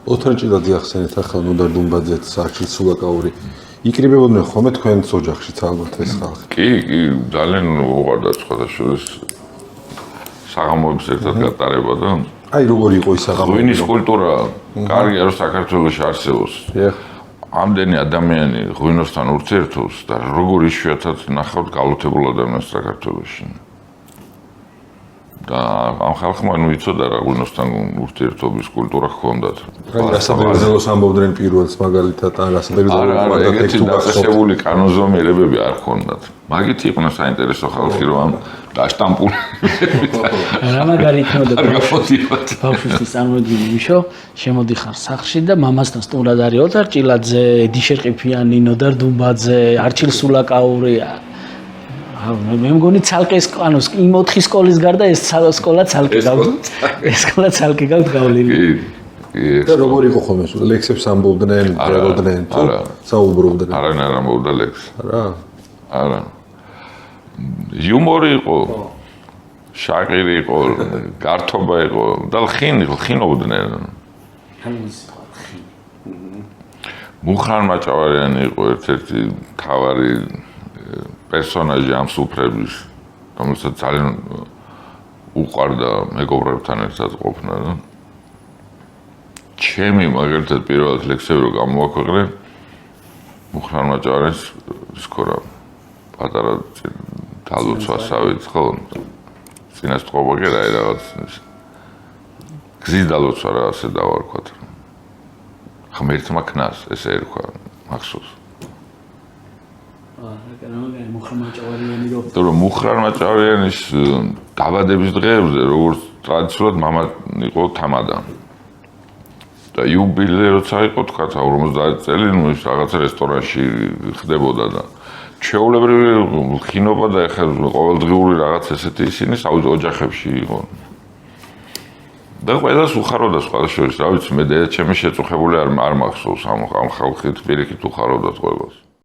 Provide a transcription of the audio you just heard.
ოთარ ჭილაძე ახსენეთ ახლა ნოდარ დუმბაძეც არჩილ სულაკაური იკრიბებოდნენ ხოლმე თქვენს ოჯახშიც ალბათ ეს ხალხი. კი, ძალიან უყვარდა სხვადასხვა საღამოების ერთად გატარება და აი როგორი იყო ის საღამო? ღვინის კულტურა კარგია რომ საქართველოში არსებობს. ამდენი ადამიანი ღვინოსთან ურთიერთობს და როგორ იშვიათად ნახავთ გალოთებულ ადამიანს საქართველოში. და ამ ხალხმა იცოდა რა ღვინოსთან ურთიერთობის კულტურა ჰქონდათ. რასაბეგრძელოს ამბობდნენ პირველს მაგალითად ან რასაბეგრძელოს ეგეთი დაწესებული კანონზომიერებები არ ჰქონდათ. მაგით იყვნა საინტერესო ხალხი რომ ამ დაშტამპული რა მაგარი იქნებოდა ბავშვისთვის წარმოედგინე მიშო შემოდიხარ სახლში და მამასთან სტუმრად არის ოთარ ჭილაძე, ედიშერ ყიფიანი, ნოდარ დუმბაძე, არჩილ სულაკაური მე მგონი ცალკე ანუ იმ 4 სკოლის გარდა ეს სკოლა ცალკე გავთ ეს სკოლა ცალკე გავთ გავლილი და როგორ იყო ხოლმე ლექსებს ამბობდნენ, წეროდნენ თუ საუბრობდნენ? არა ამბობდა ლექს. არა. იუმორი იყო. შაყირი იყო, გართობა იყო და ხინობდნენ. მუხრან მაჭავარიანი იყო ერთ-ერთი თავარი პერსონაჟი ამ სუფრების, რომელსაც ძალიან უყვარდა მეგობრებთან ერთად ყოფნა და ჩემი მაგალითად პირველად ლექსები რო გამოვაქვეყნე მუხრან მაჭავარიანს სკორა პატარა დალოცვასავით ხო წინასწყვობა კი რა რაღაც გზის დალოცვა რა ასე დავარქვათ ღმერთმა ქნას ესე ერქვა მახსოვს მუხრან მაჭავარიანის დაბადების დღეებზე როგორც ტრადიციულად მამა იყო თამადან და იუბილე როცა იყო თქვა 50 წელი ნუ ის რაღაცა რესტორანში ხდებოდა და ჩვეულებრივი ხინობა და ეხლა ყოველდღიური რაღაც ესეთი ისინი ოჯახებში იყო და ყველას უხაროდა სხვა შორის რა ვიცი მე დედაჩემი შეწუხებული არ მახსოვს ამ ხალხით პირიქით უხაროდა ყველას